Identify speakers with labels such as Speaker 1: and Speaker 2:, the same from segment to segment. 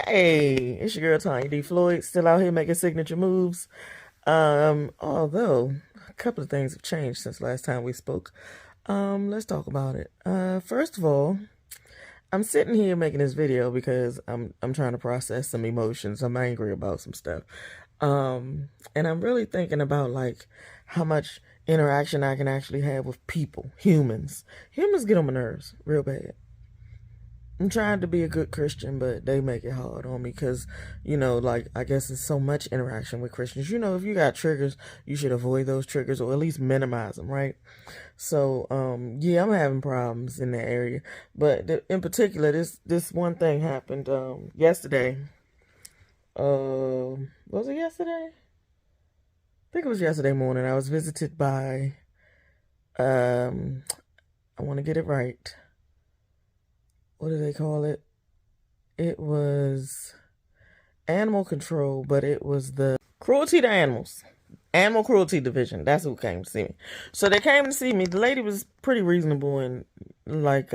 Speaker 1: Hey, it's your girl Tanya D. Floyd, still out here making signature moves. Although a couple of things have changed since last time we spoke. Let's talk about it. First of all, I'm sitting here making this video because I'm trying to process some emotions. I'm angry about some stuff. And I'm really thinking about like how much interaction I can actually have with people, humans. Humans get on my nerves real bad. I'm trying to be a good Christian, but they make it hard on me because, like, I guess it's so much interaction with Christians. If you got triggers, you should avoid those triggers or at least minimize them, right? So, yeah, I'm having problems in that area. But in particular, this one thing happened yesterday. Was it yesterday? I think it was yesterday morning. I was visited by, I want to get it right. What do they call it? It was animal control, but it was the cruelty to animals. Animal cruelty division. That's who came to see me. So they came to see me. The lady was pretty reasonable and like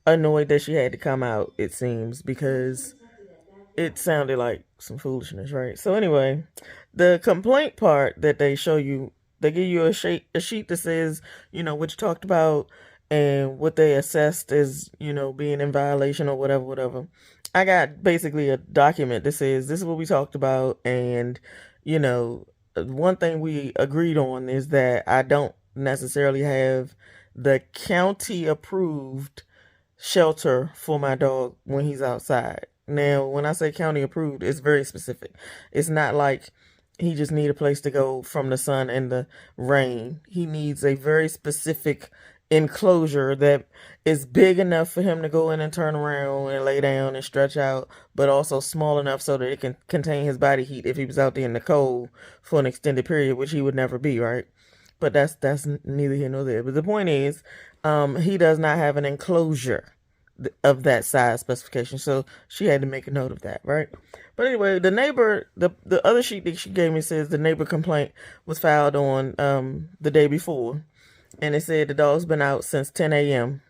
Speaker 1: annoyed that she had to come out, it seems, because it sounded like some foolishness, right? So anyway, the complaint part that they show you, they give you a sheet that says, what you talked about and what they assessed as, being in violation or whatever. I got basically a document that says this is what we talked about, and one thing we agreed on is that I don't necessarily have the county approved shelter for my dog when he's outside. Now, when I say county approved, it's very specific. It's not like he just need a place to go from the sun and the rain. He needs a very specific enclosure that is big enough for him to go in and turn around and lay down and stretch out, but also small enough so that it can contain his body heat if he was out there in the cold for an extended period, which he would never be, right? But that's neither here nor there. But the point is, he does not have an enclosure of that size specification, so she had to make a note of that, right? But anyway, the neighbor, the other sheet that she gave me says the neighbor complaint was filed on the day before, and it said the dog's been out since 10 a.m.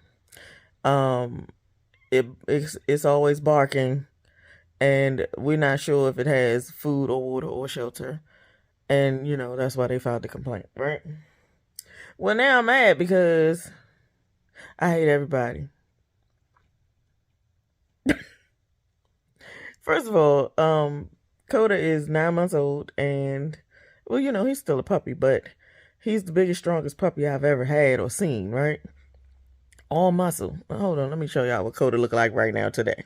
Speaker 1: It's always barking, and we're not sure if it has food or water or shelter, and that's why they filed the complaint, right? Well, now I'm mad because I hate everybody. First of all, Coda is 9 months old, and well, he's still a puppy, but he's the biggest, strongest puppy I've ever had or seen, right? All muscle. Hold on, let me show y'all what Coda look like right now today.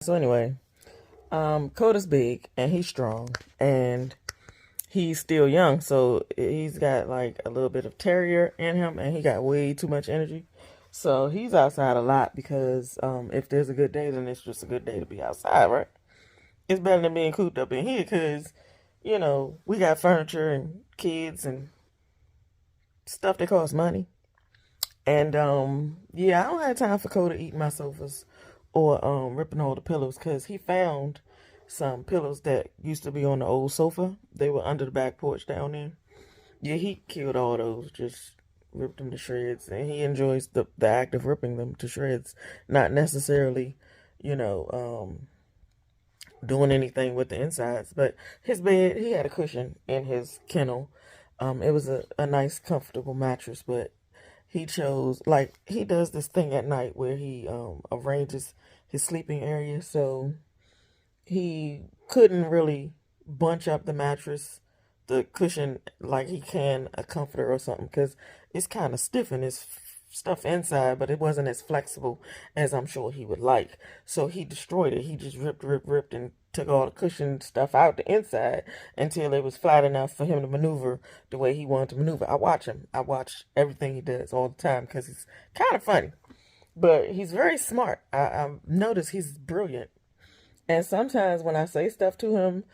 Speaker 1: So anyway, Coda's big and he's strong and he's still young, so he's got like a little bit of terrier in him and he got way too much energy. So he's outside a lot because if there's a good day, then it's just a good day to be outside, right? It's better than being cooped up in here because, we got furniture and kids and stuff that costs money. And yeah, I don't have time for Coda eating my sofas or ripping all the pillows because he found some pillows that used to be on the old sofa. They were under the back porch down there. Yeah, he killed all those, just ripped them to shreds, and he enjoys the act of ripping them to shreds, not necessarily, doing anything with the insides. But his bed, he had a cushion in his kennel. It was a nice, comfortable mattress, but he chose, like, he does this thing at night where he arranges his sleeping area, so he couldn't really bunch up the mattress, the cushion, like he can a comforter or something, because it's kind of stiff and it's stuff inside, but it wasn't as flexible as I'm sure he would like. So he destroyed it. He just ripped, and took all the cushion stuff out the inside until it was flat enough for him to maneuver the way he wanted to maneuver. I watch him. I watch everything he does all the time because he's kind of funny, but he's very smart. I notice he's brilliant. And sometimes when I say stuff to him,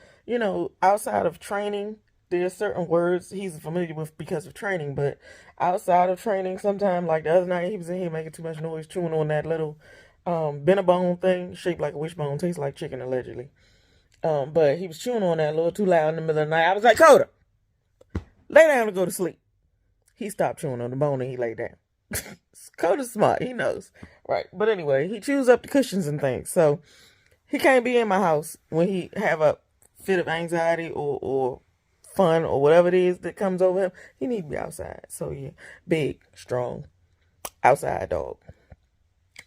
Speaker 1: outside of training, there's certain words he's familiar with because of training. But outside of training, sometimes, like the other night, he was in here making too much noise, chewing on that little Bennabone thing, shaped like a wishbone, tastes like chicken, allegedly. But he was chewing on that a little too loud in the middle of the night. I was like, Coda, lay down and go to sleep. He stopped chewing on the bone and he lay down. Coda's smart. He knows. Right. But anyway, he chews up the cushions and things. So he can't be in my house when he have a fit of anxiety or fun or whatever it is that comes over him. He need to be outside. So yeah, big, strong, outside dog.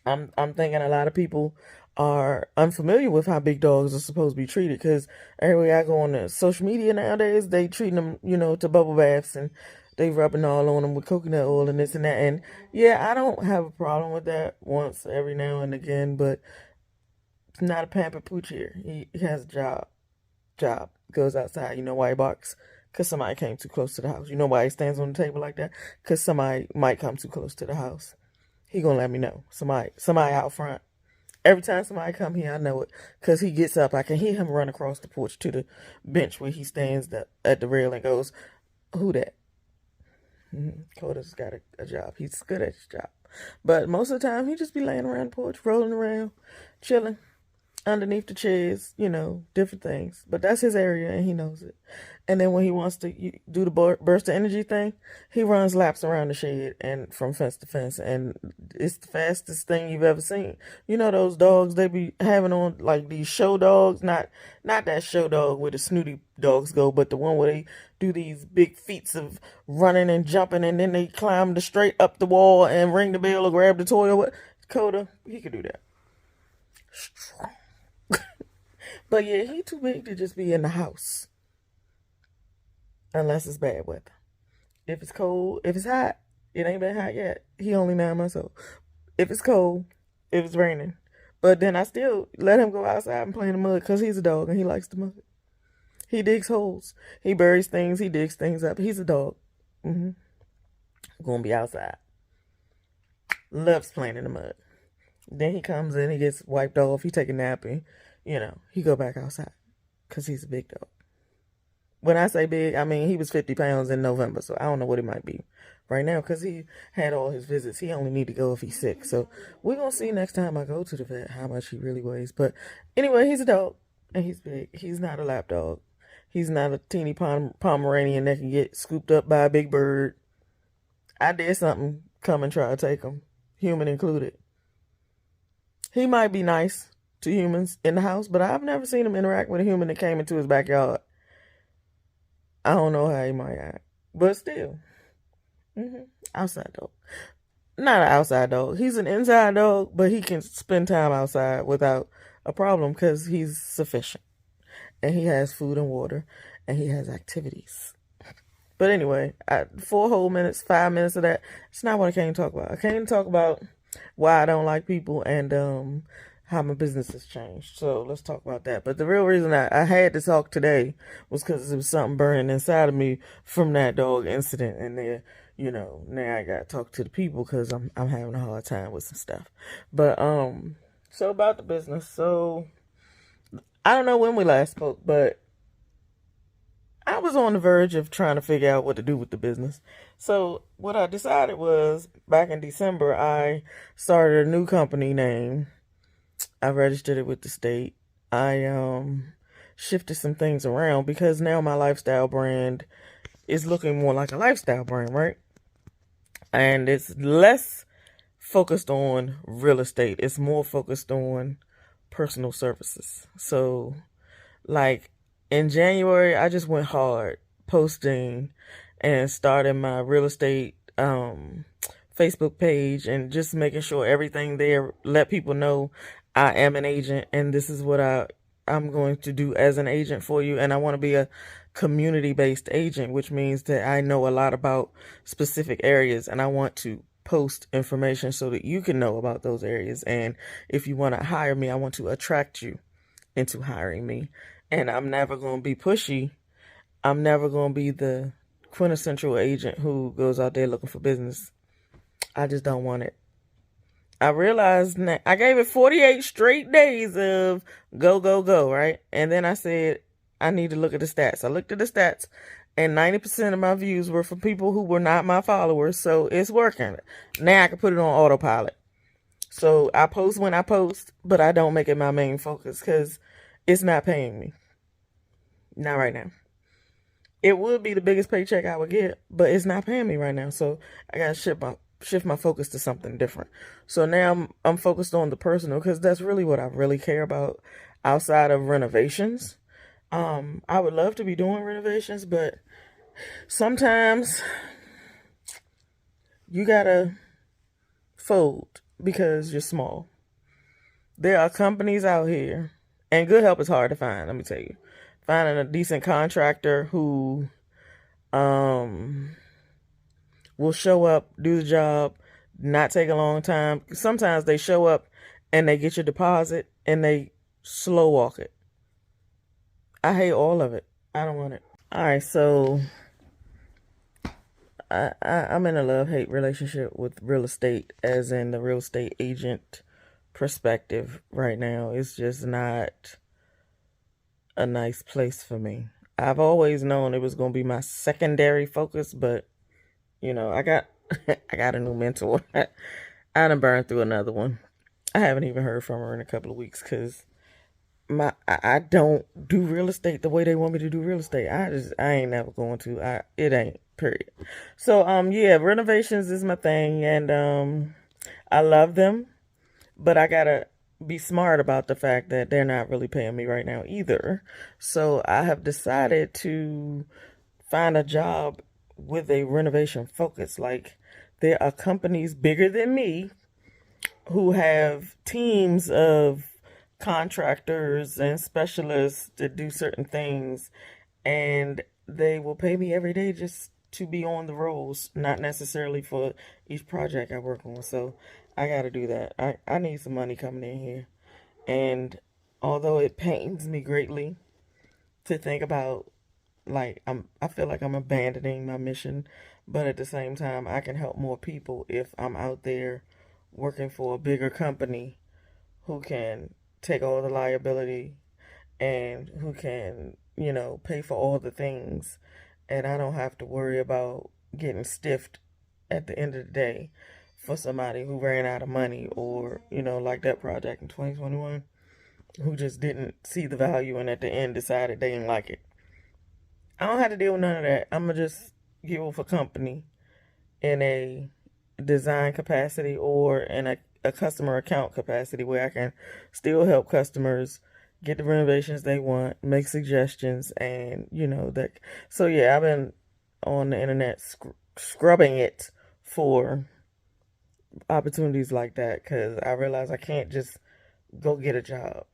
Speaker 1: I'm thinking a lot of people are unfamiliar with how big dogs are supposed to be treated, because everywhere I go on the social media nowadays, they treating them, to bubble baths, and they rubbing all on them with coconut oil and this and that. And yeah, I don't have a problem with that once every now and again, but it's not a pampered pooch here. He has a job. Goes outside. You know why he barks? Because somebody came too close to the house. You know why he stands on the table like that? Because somebody might come too close to the house. He gonna let me know. Somebody out front. Every time somebody come here, I know it. Because he gets up. I can hear him run across the porch to the bench where he stands at the rail and goes, who that? Coda's got a job. He's good at his job. But most of the time, he just be laying around the porch, rolling around, chilling underneath the chairs, different things. But that's his area, and he knows it. And then when he wants to do the burst of energy thing, he runs laps around the shed and from fence to fence, and it's the fastest thing you've ever seen. You know those dogs they be having on, like these show dogs, not that show dog where the snooty dogs go, but the one where they do these big feats of running and jumping, and then they climb straight up the wall and ring the bell or grab the toy or what. Coda, he could do that. Strong. But yeah, he too big to just be in the house. Unless it's bad weather. If it's cold, if it's hot, it ain't been hot yet. He only 9 months old. If it's cold, if it's raining. But then I still let him go outside and play in the mud because he's a dog and he likes the mud. He digs holes. He buries things. He digs things up. He's a dog. Gonna be outside. Loves playing in the mud. Then he comes in, he gets wiped off, he take a nap, and, he go back outside because he's a big dog. When I say big, I mean he was 50 pounds in November, so I don't know what he might be right now because he had all his visits. He only need to go if he's sick. So we're going to see next time I go to the vet how much he really weighs. But anyway, he's a dog, and he's big. He's not a lap dog. He's not a teeny Pomeranian that can get scooped up by a big bird. I dare something come and try to take him, human included. He might be nice to humans in the house, but I've never seen him interact with a human that came into his backyard. I don't know how he might act, but still. Outside dog. Not an outside dog. He's an inside dog, but he can spend time outside without a problem because he's sufficient. And he has food and water, and he has activities. But anyway, 4 whole minutes, 5 minutes of that, it's not what I came to talk about. I came to talk about why I don't like people and how my business has changed. So let's talk about that. But the real reason I had to talk today was because there was something burning inside of me from that dog incident. And then, now I got to talk to the people because I'm having a hard time with some stuff. But, so about the business. So I don't know when we last spoke, but I was on the verge of trying to figure out what to do with the business. So what I decided was, back in December, I started a new company name. I registered it with the state. I shifted some things around because now my lifestyle brand is looking more like a lifestyle brand, right? And it's less focused on real estate. It's more focused on personal services. So, like, in January, I just went hard posting and starting my real estate Facebook page and just making sure everything there, let people know I am an agent and this is what I'm going to do as an agent for you. And I want to be a community-based agent, which means that I know a lot about specific areas and I want to post information so that you can know about those areas. And if you want to hire me, I want to attract you into hiring me. And I'm never going to be pushy. I'm never going to be the quintessential agent who goes out there looking for business. I just don't want it. I realized that I gave it 48 straight days of go, go, go, right? And then I said, I need to look at the stats. I looked at the stats and 90% of my views were from people who were not my followers. So it's working. Now I can put it on autopilot. So I post when I post, but I don't make it my main focus because it's not paying me. Not right now. It would be the biggest paycheck I would get, but it's not paying me right now. So I gotta shift my focus to something different. So now I'm focused on the personal because that's really what I really care about outside of renovations. I would love to be doing renovations, but sometimes you gotta fold because you're small. There are companies out here, and good help is hard to find, let me tell you. Finding a decent contractor who um will show up, do the job, not take a long time. Sometimes they show up and they get your deposit and they slow walk it. I hate all of it. I don't want it. All right, so I'm in a love-hate relationship with real estate, as in the real estate agent perspective right now. It's just not a nice place for me. I've always known it was going to be my secondary focus, but I got I got a new mentor. I done burned through another one. I haven't even heard from her in a couple of weeks because I don't do real estate the way they want me to do real estate. I ain't never going to. It ain't, period. So yeah, renovations is my thing, and I love them, but I gotta be smart about the fact that they're not really paying me right now either. So I have decided to find a job with a renovation focus. Like, there are companies bigger than me who have teams of contractors and specialists to do certain things, and they will pay me every day just to be on the rolls, not necessarily for each project I work on. So I got to do that. I need some money coming in here. And although it pains me greatly to think about, like, I feel like I'm abandoning my mission, but at the same time I can help more people if I'm out there working for a bigger company who can take all the liability and who can, pay for all the things, and I don't have to worry about getting stiffed at the end of the day for somebody who ran out of money, or, like that project in 2021, who just didn't see the value and at the end decided they didn't like it. I don't have to deal with none of that. I'm going to just give off a company in a design capacity or in a customer account capacity where I can still help customers get the renovations they want, make suggestions, and that. So yeah, I've been on the internet scrubbing it for opportunities like that because I realize I can't just go get a job.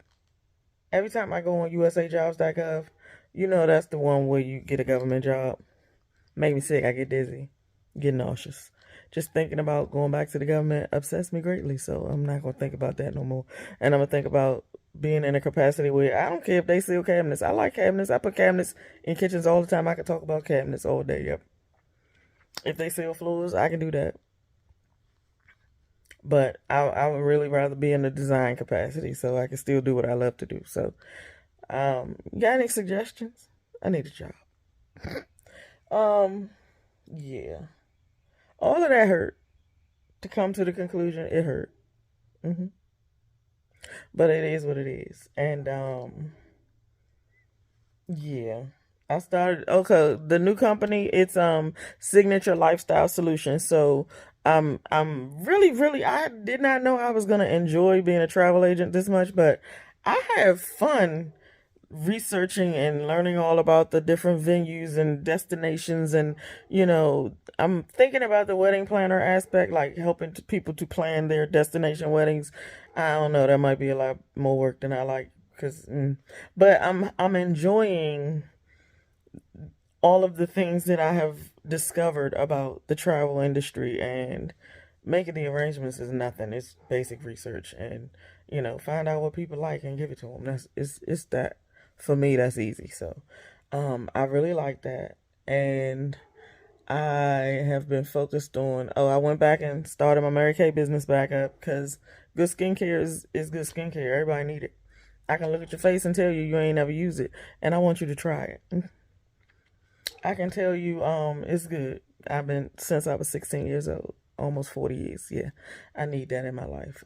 Speaker 1: Every time I go on usajobs.gov, that's the one where you get a government job. Make me sick. I get dizzy, get nauseous. Just thinking about going back to the government upsets me greatly, so I'm not going to think about that no more. And I'm going to think about being in a capacity where I don't care if they seal cabinets. I like cabinets. I put cabinets in kitchens all the time. I can talk about cabinets all day. Yep. If they seal floors, I can do that. But I would really rather be in the design capacity so I can still do what I love to do. So, got any suggestions? I need a job. Yeah. All of that hurt. To come to the conclusion, it hurt. hmm But it is what it is. And yeah. I started, okay, the new company, it's Signature Lifestyle Solutions. So I'm really, I did not know I was gonna enjoy being a travel agent this much, but I have fun researching and learning all about the different venues and destinations. And I'm thinking about the wedding planner aspect, like helping people to plan their destination weddings. I don't know, that might be a lot more work than I like, because but I'm enjoying all of the things that I have discovered about the travel industry, and making the arrangements is nothing. It's basic research, and find out what people like and give it to them. It's that, for me, that's easy. So I really like that. And I have been focused on, I went back and started my Mary Kay business back up because good skincare is good skincare. Everybody need it. I can look at your face and tell you ain't never used it, and I want you to try it. I can tell you it's good. I've been since I was 16 years old, almost 40 years. Yeah, I need that in my life.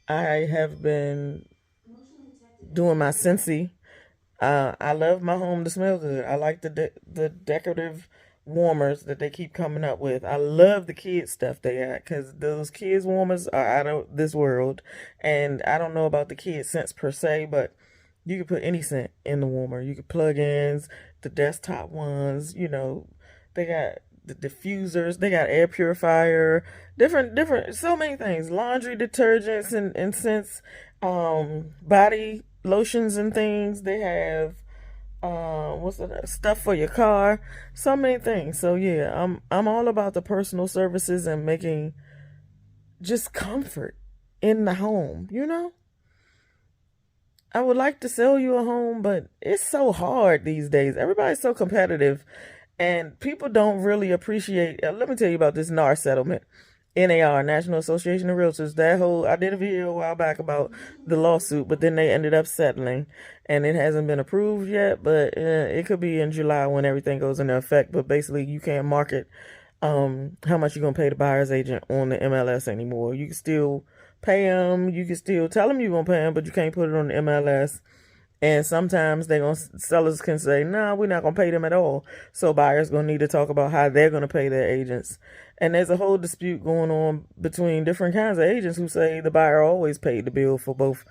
Speaker 1: I have been doing my Scentsy I love my home to smell good. I like the decorative warmers that they keep coming up with. I love the kids stuff they got because those kids warmers are out of this world. And I don't know about the kids scents per se, but you can put any scent in the warmer. You can plug-ins, the desktop ones. They got the diffusers. They got air purifier. Different. So many things. Laundry detergents and scents. Body lotions and things. They have what's the stuff for your car. So many things. So yeah, I'm all about the personal services and making just comfort in the home. I would like to sell you a home, but it's so hard these days. Everybody's so competitive, and people don't really appreciate. Let me tell you about this NAR settlement. NAR, National Association of Realtors. I did a video a while back about the lawsuit, but then they ended up settling, and it hasn't been approved yet, but it could be in July when everything goes into effect. But basically, you can't market how much you're going to pay the buyer's agent on the MLS anymore. You can still pay them. You can still tell them you're going to pay them, but you can't put it on the MLS. And sometimes sellers can say, no, we're not going to pay them at all. So buyers going to need to talk about how they're going to pay their agents. And there's a whole dispute going on between different kinds of agents who say the buyer always paid the bill for both,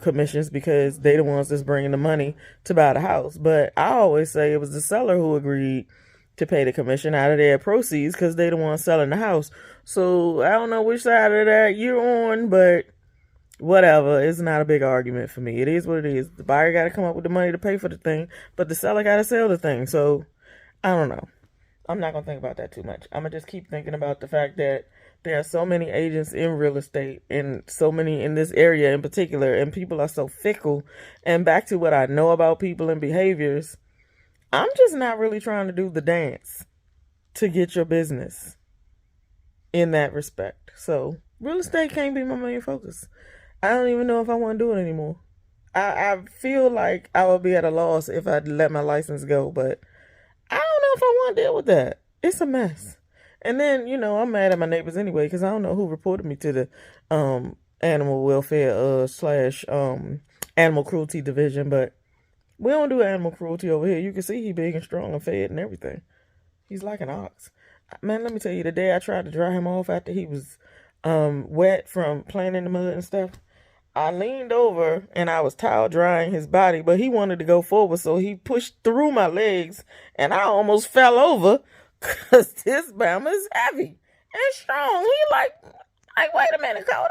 Speaker 1: commissions because they the ones that's bringing the money to buy the house. But I always say it was the seller who agreed to pay the commission out of their proceeds because they the ones selling the house. So I don't know which side of that you're on, but whatever. It's not a big argument for me. It is what it is. The buyer got to come up with the money to pay for the thing, but the seller got to sell the thing. So I don't know. I'm not going to think about that too much. I'm going to just keep thinking about the fact that there are so many agents in real estate and so many in this area in particular, and people are so fickle. And back to what I know about people and behaviors, I'm just not really trying to do the dance to get your business in that respect. So real estate can't be my main focus. I don't even know if I want to do it anymore. I feel like I would be at a loss if I let my license go, but I don't know if I want to deal with that. It's a mess. And then, I'm mad at my neighbors anyway because I don't know who reported me to the animal welfare slash animal cruelty division, but we don't do animal cruelty over here. You can see he's big and strong and fed and everything. He's like an ox. Man, let me tell you, the day I tried to dry him off after he was wet from playing in the mud and stuff, I leaned over and I was towel drying his body, but he wanted to go forward, so he pushed through my legs and I almost fell over because this Bama is heavy and strong. He like, wait a minute, Coda.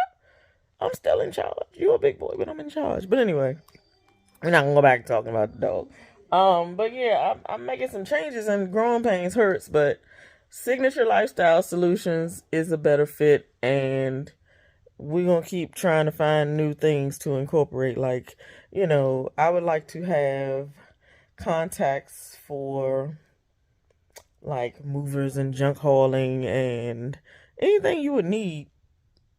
Speaker 1: I'm still in charge. You're a big boy, but I'm in charge. But anyway, we're not gonna go back to talking about the dog. But yeah, I'm making some changes and growing pains hurts, but Signature Lifestyle Solutions is a better fit, and we're going to keep trying to find new things to incorporate. Like, I would like to have contacts for like movers and junk hauling and anything you would need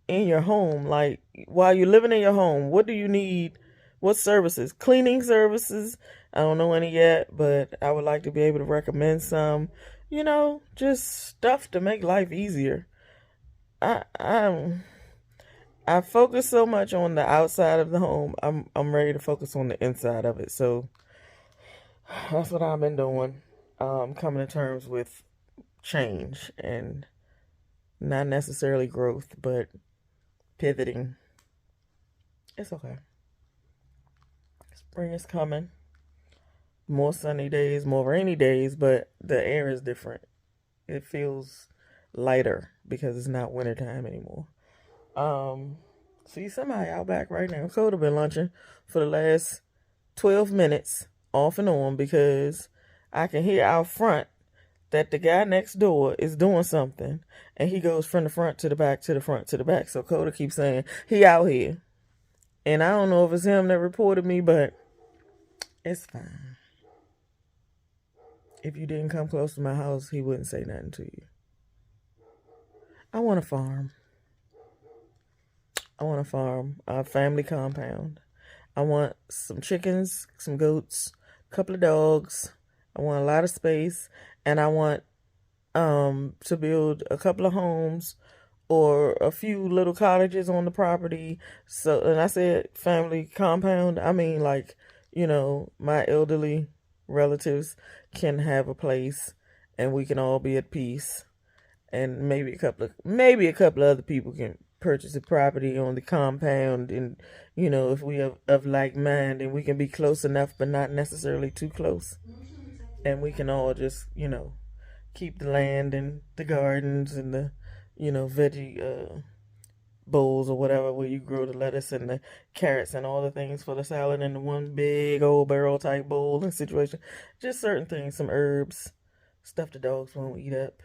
Speaker 1: in your home. Like while you're living in your home, what do you need? What services? Cleaning services. I don't know any yet, but I would like to be able to recommend some, just stuff to make life easier. I focus so much on the outside of the home. I'm ready to focus on the inside of it. So that's what I've been doing. Coming to terms with change and not necessarily growth, but pivoting. It's okay. Spring is coming. More sunny days, more rainy days, but the air is different. It feels lighter because it's not wintertime anymore. See somebody out back right now. Coda been lunching for the last 12 minutes off and on because I can hear out front that the guy next door is doing something and he goes from the front to the back to the front to the back. So Coda keeps saying he out here. And I don't know if it's him that reported me, but it's fine. If you didn't come close to my house, he wouldn't say nothing to you. I want a farm. I want a farm, a family compound. I want some chickens, some goats, a couple of dogs. I want a lot of space, and I want to build a couple of homes or a few little cottages on the property. So, and I said family compound, I mean like, my elderly relatives can have a place and we can all be at peace. And maybe a couple of other people can purchase a property on the compound, and if we have of like mind, and we can be close enough but not necessarily too close, and we can all just keep the land and the gardens and the veggie bowls or whatever where you grow the lettuce and the carrots and all the things for the salad in the one big old barrel type bowl and situation. Just certain things, some herbs, stuff the dogs won't eat up.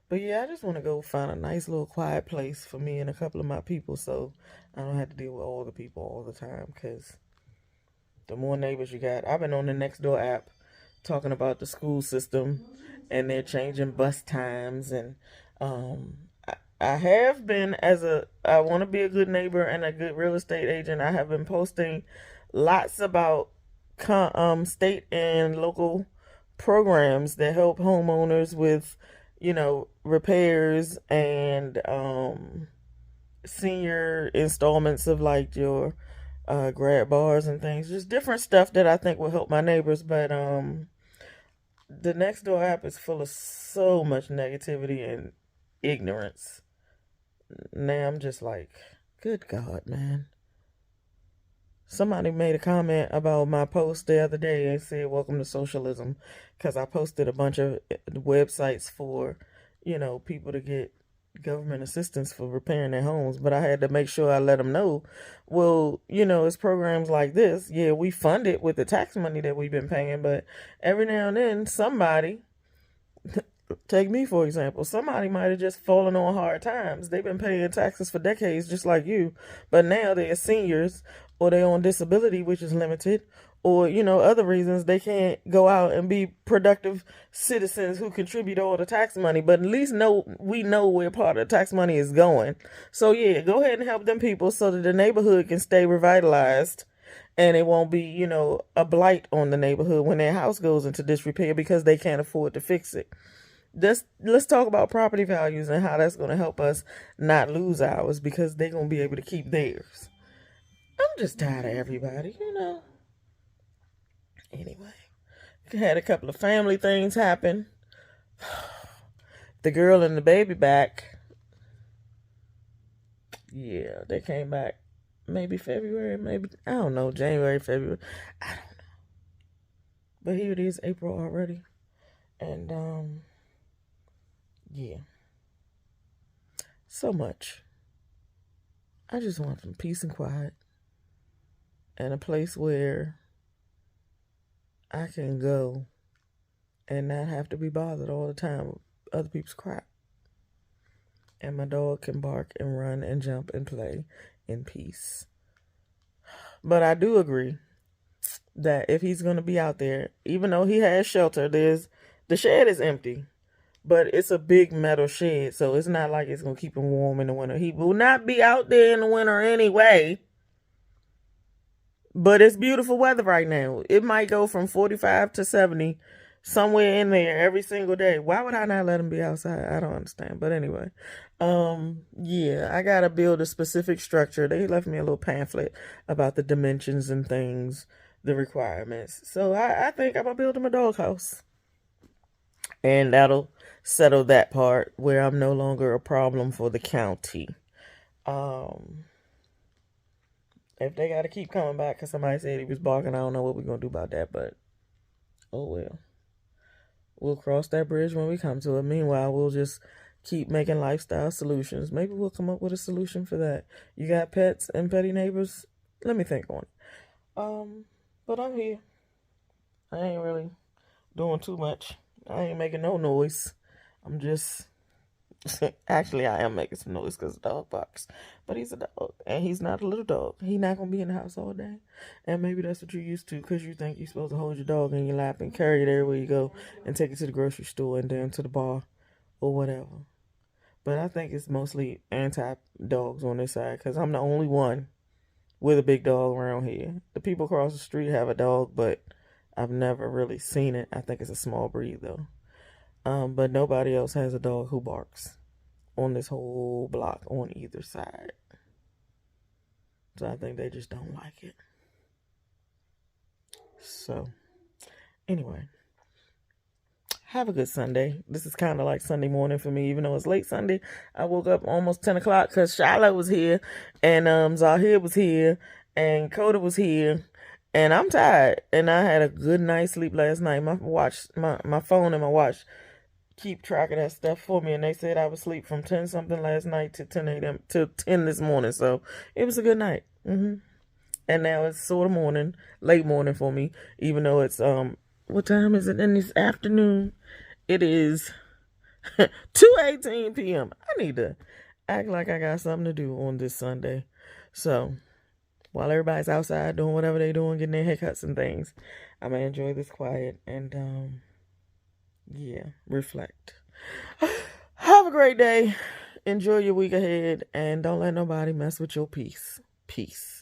Speaker 1: But yeah, I just want to go find a nice little quiet place for me and a couple of my people so I don't have to deal with all the people all the time, because the more neighbors you got. I've been on the Nextdoor app talking about the school system, and they're changing bus times, and um I have been, I want to be a good neighbor and a good real estate agent. I have been posting lots about state and local programs that help homeowners with repairs and senior installments of like your grab bars and things, just different stuff that I think will help my neighbors. But the Nextdoor app is full of so much negativity and ignorance. Now I'm just like, good God, man. Somebody made a comment about my post the other day and said, welcome to socialism, because I posted a bunch of websites for, people to get government assistance for repairing their homes. But I had to make sure I let them know, well, it's programs like this. Yeah, we fund it with the tax money that we've been paying, but every now and then somebody, take me for example, somebody might have just fallen on hard times. They've been paying taxes for decades just like you, but now they're seniors or they're on disability, which is limited, or other reasons they can't go out and be productive citizens who contribute all the tax money. But at least we know where part of the tax money is going. So yeah, go ahead and help them people so that the neighborhood can stay revitalized, and it won't be a blight on the neighborhood when their house goes into disrepair because they can't afford to fix it. Let's talk about property values and how that's going to help us not lose ours, because they're going to be able to keep theirs. I'm just tired of everybody. Anyway, had a couple of family things happen. The girl and the baby back. Yeah, they came back maybe February, maybe, I don't know, January, February. I don't know. But here it is, April already. And yeah. So much. I just want some peace and quiet and a place where I can go and not have to be bothered all the time with other people's crap. And my dog can bark and run and jump and play in peace. But I do agree that if he's going to be out there, even though he has shelter, the shed is empty. But it's a big metal shed, so it's not like it's going to keep him warm in the winter. He will not be out there in the winter anyway. But it's beautiful weather right now. It might go from 45 to 70, somewhere in there every single day. Why would I not let him be outside? I don't understand. But anyway, yeah, I got to build a specific structure. They left me a little pamphlet about the dimensions and things, the requirements. So I think I'm going to build him a doghouse. And that'll settle that part where I'm no longer a problem for the county. If they got to keep coming back because somebody said he was barking, I don't know what we're going to do about that, but oh well. We'll cross that bridge when we come to it. Meanwhile, we'll just keep making lifestyle solutions. Maybe we'll come up with a solution for that. You got pets and petty neighbors? Let me think on it. But I'm here. I ain't really doing too much. I ain't making no noise. I'm just... Actually, I am making some noise because the dog barks. But he's a dog. And he's not a little dog. He's not going to be in the house all day. And maybe that's what you're used to, because you think you're supposed to hold your dog in your lap and carry it everywhere you go and take it to the grocery store and down to the bar or whatever. But I think it's mostly anti-dogs on this side, because I'm the only one with a big dog around here. The people across the street have a dog, but I've never really seen it. I think it's a small breed, though. But nobody else has a dog who barks on this whole block on either side. So I think they just don't like it. So, anyway, have a good Sunday. This is kind of like Sunday morning for me, even though it's late Sunday. I woke up almost 10 o'clock because Shiloh was here, and Zahir was here, and Coda was here, and I'm tired. And I had a good night's sleep last night. My phone and my watch keep track of that stuff for me, and they said I was asleep from 10 something last night to 10 a.m. to 10 this morning. So it was a good night. And now it's sort of morning, late morning for me, even though it's what time is it in this afternoon? It is 2:18 p.m. I need to act like I got something to do on this Sunday. So while everybody's outside doing whatever they're doing, getting their haircuts and things, I'm gonna enjoy this quiet and reflect. Have a great day. Enjoy your week ahead, and don't let nobody mess with your peace. Peace.